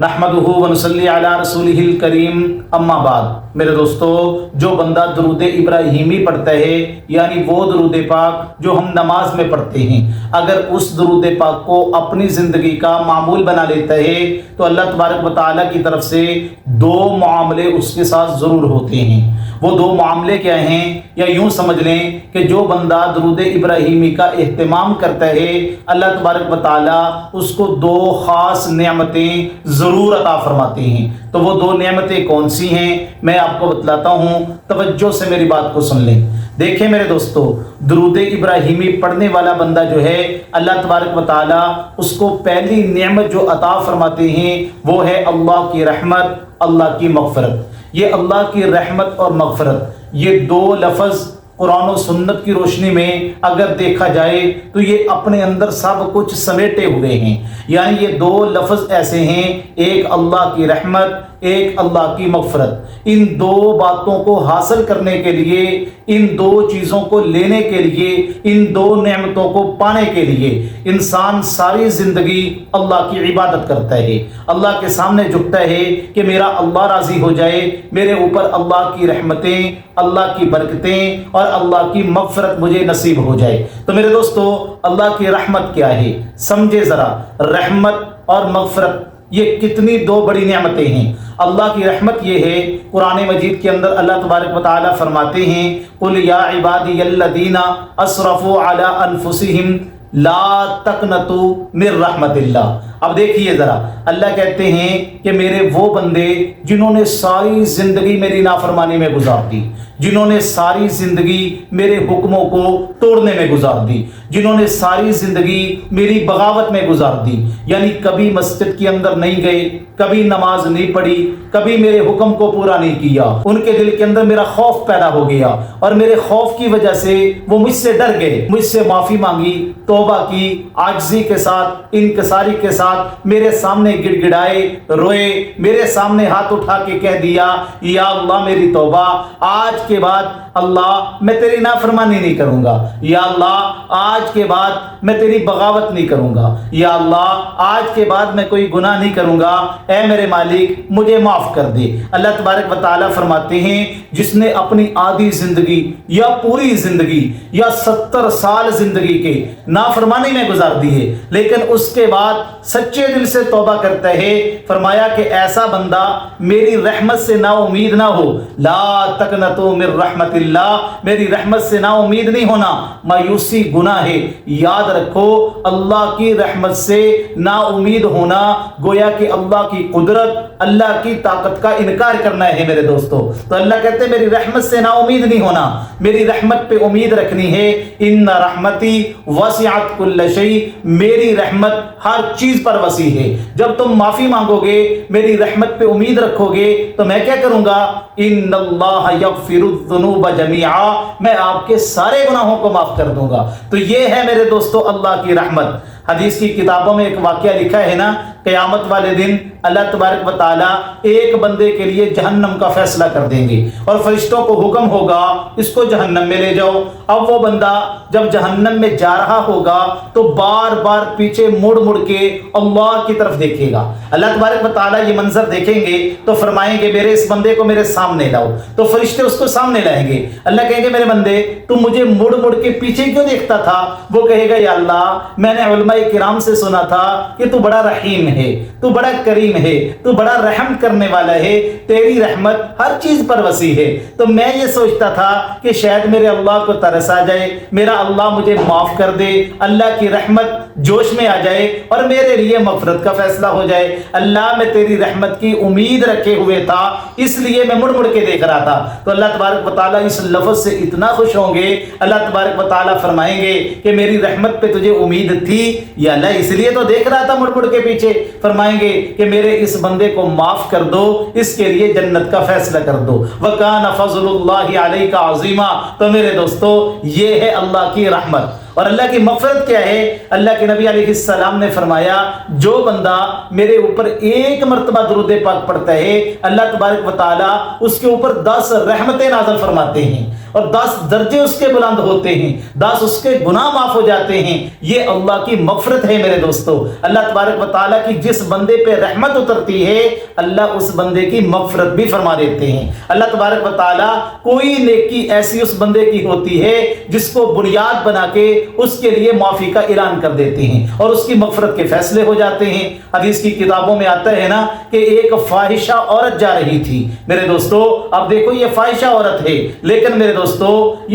نحمدہ ونصلی علی رسولہ الکریم اما بعد۔ میرے دوستو، جو بندہ درود ابراہیمی پڑھتا ہے، یعنی وہ درود پاک جو ہم نماز میں پڑھتے ہیں، اگر اس درود پاک کو اپنی زندگی کا معمول بنا لیتا ہے تو اللہ تبارک و تعالیٰ کی طرف سے دو معاملے اس کے ساتھ ضرور ہوتے ہیں۔ وہ دو معاملے کیا ہیں؟ یا یوں سمجھ لیں کہ جو بندہ درود ابراہیمی کا اہتمام کرتا ہے، اللہ تبارک و تعالیٰ اس کو دو خاص نعمتیں ضرور عطا فرماتے ہیں۔ تو وہ دو نعمتیں کون سی ہیں میں آپ کو بتلاتا ہوں، توجہ سے میری بات کو سن لیں۔ دیکھیں میرے دوستو، درود ابراہیمی پڑھنے والا بندہ جو ہے، اللہ تبارک و تعالیٰ اس کو پہلی نعمت جو عطا فرماتے ہیں وہ ہے اللہ کی رحمت، اللہ کی مغفرت۔ یہ اللہ کی رحمت اور مغفرت، یہ دو لفظ قرآن و سنت کی روشنی میں اگر دیکھا جائے تو یہ اپنے اندر سب کچھ سمیٹے ہوئے ہیں۔ یعنی یہ دو لفظ ایسے ہیں، ایک اللہ کی رحمت، ایک اللہ کی مغفرت۔ ان دو باتوں کو حاصل کرنے کے لیے، ان دو چیزوں کو لینے کے لیے، ان دو نعمتوں کو پانے کے لیے انسان ساری زندگی اللہ کی عبادت کرتا ہے، اللہ کے سامنے جھکتا ہے کہ میرا اللہ راضی ہو جائے، میرے اوپر اللہ کی رحمتیں، اللہ کی برکتیں اور اللہ کی مغفرت مجھے نصیب ہو جائے۔ تو میرے دوستو، اللہ کی رحمت کیا ہے؟ سمجھے ذرا، رحمت اور مغفرت یہ کتنی دو بڑی نعمتیں ہیں۔ اللہ کی رحمت یہ ہے، قرآن مجید کے اندر اللہ تبارک و تعالیٰ فرماتے ہیں قُلْ يَا عِبَادِيَ الَّذِينَ أَسْرَفُوا عَلَىٰ أَنفُسِهِمْ لا تقنطوا من رحمت اللہ۔ اب دیکھیے ذرا، اللہ کہتے ہیں کہ میرے وہ بندے جنہوں نے ساری زندگی میری نافرمانی میں گزار دی، جنہوں نے ساری زندگی میرے حکموں کو توڑنے میں گزار دی، جنہوں نے ساری زندگی میری بغاوت میں گزار دی، یعنی کبھی مسجد کے اندر نہیں گئے، کبھی نماز نہیں پڑھی، کبھی میرے حکم کو پورا نہیں کیا، ان کے دل کے اندر میرا خوف پیدا ہو گیا اور میرے خوف کی وجہ سے وہ مجھ سے ڈر گئے، مجھ سے معافی مانگی، توبہ کی، عاجزی کے ساتھ، انکساری کے ساتھ میرے سامنے گڑ گڑائے، روئے، میرے سامنے ہاتھ اٹھا کے کہہ دیا یا اللہ میری توبہ، آج کے بعد اللہ میں تیری نافرمانی نہیں کروں گا، یا اللہ آج کے بعد میں تیری بغاوت نہیں کروں گا، یا اللہ آج کے بعد میں کوئی گناہ نہیں کروں گا، اے میرے مالک مجھے معاف کر دے۔ اللہ تبارک و تعالیٰ فرماتے ہیں جس نے اپنی آدھی زندگی یا پوری زندگی یا 70 سال زندگی کے نافرمانی میں گزار دی ہے، لیکن اس کے بعد سچے دل سے توبہ کرتا ہے، فرمایا کہ ایسا بندہ میری رحمت سے نا امید نہ ہو، لا تقنطوا من رحمت اللہ، میری رحمت سے نا امید نہیں ہونا، مایوسی گناہ ہے۔ یاد رکھو، اللہ کی رحمت سے نا امید ہونا گویا کہ اللہ کی قدرت، اللہ کی طاقت کا انکار کرنا ہے میرے دوستو۔ تو اللہ کہتے ہیں میری رحمت سے نا امید نہیں ہونا، میری رحمت پہ امید رکھنی ہے۔ ان رحمتی وسعت کل شیء، میری رحمت ہر چیز پر وسیع ہے۔ جب تم معافی مانگو گے، میری رحمت پہ امید رکھو گے تو میں کیا کروں گا؟ ان اللہ یغفر الذنوب جميعا، میں آپ کے سارے گناہوں کو معاف کر دوں گا۔ تو یہ ہے میرے دوستو اللہ کی رحمت۔ حدیث کی کتابوں میں ایک واقعہ لکھا ہے نا، قیامت والے دن اللہ تبارک و تعالیٰ ایک بندے کے لیے جہنم کا فیصلہ کر دیں گے اور فرشتوں کو حکم ہوگا اس کو جہنم میں لے جاؤ۔ اب وہ بندہ جب جہنم میں جا رہا ہوگا تو بار بار پیچھے مڑ مڑ کے اللہ کی طرف دیکھے گا۔ اللہ تبارک و تعالیٰ یہ منظر دیکھیں گے تو فرمائیں گے میرے اس بندے کو میرے سامنے لاؤ، تو فرشتے اس کو سامنے لائیں گے۔ اللہ کہیں گے میرے بندے تو مجھے مڑ مڑ کے پیچھے کیوں دیکھتا تھا؟ وہ کہے گا یا اللہ میں نے علماء کرام سے سنا تھا کہ تو بڑا رحیم ہے، تو بڑا کریم ہے، تو بڑا رحم کرنے والا ہے، تیری رحمت ہر چیز پر وسیع ہے، تو میں یہ سوچتا تھا کہ شاید میرے اللہ کو ترس آ جائے، میرا اللہ مجھے معاف کر دے، اللہ کی رحمت جوش میں آ جائے اور میرے لیے مغفرت کا فیصلہ ہو جائے۔ اللہ میں تیری رحمت کی امید رکھے ہوئے تھا، اس لیے میں مڑ مڑ کے دیکھ رہا تھا۔ تو اللہ تبارک و تعالیٰ اس لفظ سے اتنا خوش ہوں گے، اللہ تبارک و تعالیٰ فرمائیں گے کہ میری رحمت پہ تجھے امید تھی یا اللہ اس لیے تو دیکھ رہا تھا مڑ مڑ کے پیچھے؟ فرمائیں گے کہ میرے اس بندے کو معاف کر دو، اس کے لیے جنت کا فیصلہ کر دو۔ وَكَانَ فَضْلُ اللَّهِ عَلَيْكَ عَظِيمًا۔ تو میرے دوستو یہ ہے اللہ کی رحمت۔ اور اللہ کی مغفرت کیا ہے؟ اللہ کے نبی علیہ السلام نے فرمایا جو بندہ میرے اوپر ایک مرتبہ درود پاک پڑھتا ہے، اللہ تبارک و تعالیٰ اس کے اوپر 10 رحمتیں نازل فرماتے ہیں۔ اور 10 درجے اس کے بلند ہوتے ہیں، 10 اس کے گناہ معاف ہو جاتے ہیں۔ یہ اللہ کی مغفرت ہے میرے دوستو۔ اللہ تبارک و تعالیٰ کی جس بندے پہ رحمت اترتی ہے اللہ اس بندے کی مغفرت بھی فرما دیتے ہیں۔ اللہ تبارک و تعالیٰ کوئی نیکی ایسی اس بندے کی ہوتی ہے جس کو بنیاد بنا کے اس کے لیے معافی کا اعلان کر دیتے ہیں اور اس کی مغفرت کے فیصلے ہو جاتے ہیں۔ حدیث کی کتابوں میں آتا ہے نا کہ ایک فاحشہ عورت جا رہی تھی میرے دوستو۔ اب دیکھو یہ فاحشہ عورت ہے، لیکن میرے دوستو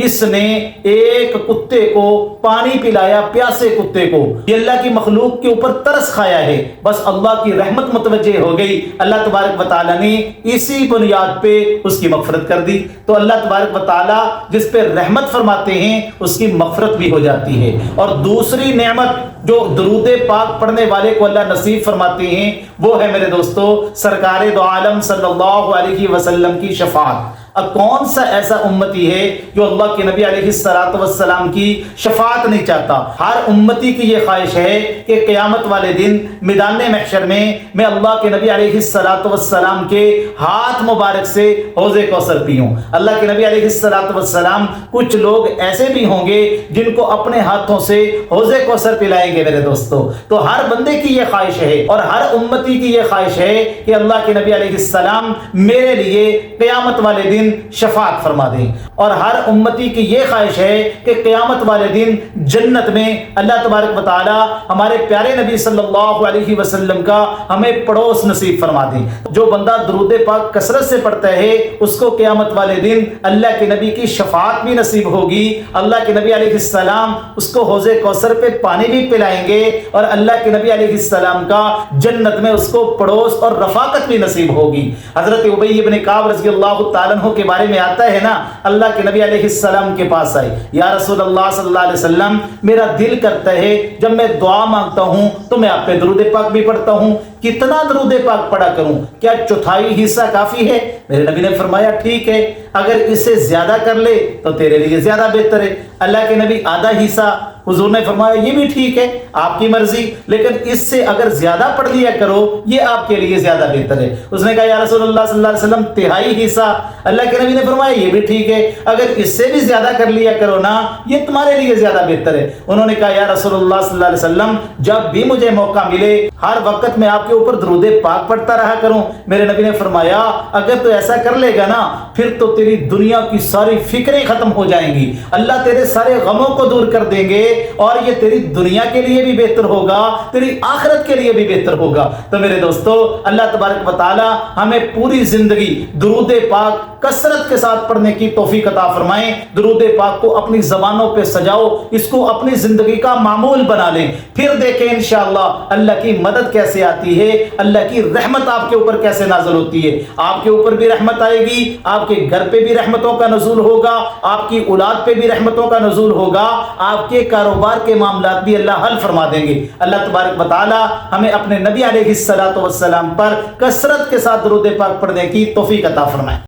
اس نے ایک کتے کو پانی پلایا، پیاسے کتے کو۔ یہ اللہ کی مخلوق کے اوپر ترس کھایا ہے، بس اللہ کی رحمت متوجہ ہو گئی، اللہ تبارک و تعالیٰ نے اسی بنیاد پہ اس کی مغفرت کر دی۔ تو اللہ تبارک و تعالیٰ جس پہ رحمت فرماتے ہیں اس کی مغفرت بھی ہو جاتی ہے۔ اور دوسری نعمت جو درود پاک پڑھنے والے کو اللہ نصیب فرماتے ہیں وہ ہے میرے دوستو سرکار دو عالم صلی اللہ علیہ وسلم کی شفاعت۔ اب کون سا ایسا امتی ہے جو اللہ کے نبی علیہ السلام کی شفاعت نہیں چاہتا؟ ہر امتی کی یہ خواہش ہے کہ قیامت والے دن میدان محشر میں اللہ کے نبی علیہ السلام کے ہاتھ مبارک سے حوض کوثر پیوں۔ اللہ کے نبی علیہ السلام کچھ لوگ ایسے بھی ہوں گے جن کو اپنے ہاتھوں سے حوض کوثر پلائیں گے میرے دوستو۔ تو ہر بندے کی یہ خواہش ہے اور ہر امتی کی یہ خواہش ہے کہ اللہ کے نبی علیہ السلام میرے لیے قیامت والے دن شفاعت فرما دیں، اور ہر امتی کی یہ خواہش ہے کہ قیامت والے دن جنت میں اللہ تبارک و تعالی ہمارے پیارے نبی صلی اللہ علیہ وسلم کا ہمیں پڑوس نصیب فرما دیں۔ جو بندہ درود پاک کثرت سے پڑھتا ہے اس کو قیامت والے دن اللہ کے نبی کی شفاعت بھی نصیب ہوگی، اللہ کے نبی علیہ السلام اس کو حوض کوثر پہ پانی بھی پلائیں گے، اور اللہ کے نبی علیہ السلام کا جنت میں اس کو پڑوس اور رفاقت بھی نصیب ہوگی۔ حضرت ابی بن کعب رضی اللہ تعالیٰ عنہ کے بارے میں آتا ہے نا، اللہ کے نبی علیہ السلام کے پاس آئے، یا رسول اللہ صلی اللہ علیہ وسلم میرا دل کرتا ہے جب میں دعا مانگتا ہوں تو میں آپ پہ درود پاک بھی پڑھتا ہوں، کتنا درود پاک پڑھا کروں؟ کیا چوتھائی حصہ کافی ہے؟ میرے نبی نے فرمایا ٹھیک ہے، اگر اسے زیادہ کر لے تو تیرے لیے زیادہ بہتر ہے۔ اللہ کے نبی آدھا حصہ، حضور نے فرمایا یہ بھی ٹھیک ہے، آپ کی مرضی، لیکن اس سے اگر زیادہ پڑھ لیا کرو یہ آپ کے لیے زیادہ بہتر ہے۔ اس نے کہا یا رسول اللہ صلی اللہ علیہ وسلم تہائی حصہ، اللہ کے نبی نے فرمایا یہ بھی ٹھیک ہے، اگر اس سے بھی زیادہ کر لیا کرو نا یہ تمہارے لیے زیادہ بہتر ہے۔ انہوں نے کہا یا رسول اللہ صلی اللہ علیہ وسلم جب بھی مجھے موقع ملے ہر وقت میں آپ کے اوپر درود پاک پڑھتا رہا کروں۔ میرے نبی نے فرمایا اگر تو ایسا کر لے گا نا پھر تو تیری دنیا کی ساری فکریں ختم ہو جائیں گی، اللہ تیرے سارے غموں کو دور کر دیں گے، اور یہ تیری دنیا کے لیے بھی بہتر ہوگا، تیری آخرت کے لیے بھی بہتر ہوگا۔ تو میرے دوستو اللہ تبارک و تعالی ہمیں پوری زندگی درود پاک کثرت کے ساتھ پڑھنے کی توفیق عطا فرمائیں۔ درود پاک کو اپنی زبانوں پہ سجاؤ، اس کو اپنی زندگی کا معمول بنا لیں، پھر دیکھیں انشاءاللہ اللہ کی مدد کیسے آتی ہے، اللہ کی رحمت آپ کے اوپر کیسے نازل ہوتی ہے۔ آپ کے اوپر بھی رحمت آئے گی، آپ کے گھر پہ بھی رحمتوں کا نزول ہوگا، آپ کی اولاد پہ بھی رحمتوں کا نزول ہوگا، آپ کے کاروبار کے معاملات بھی اللہ حل فرما دیں گے۔ اللہ تبارک و تعالی ہمیں اپنے نبی علیہ السلام پر کثرت کے ساتھ درود پاک پڑھنے کی توفیق عطا فرمائے۔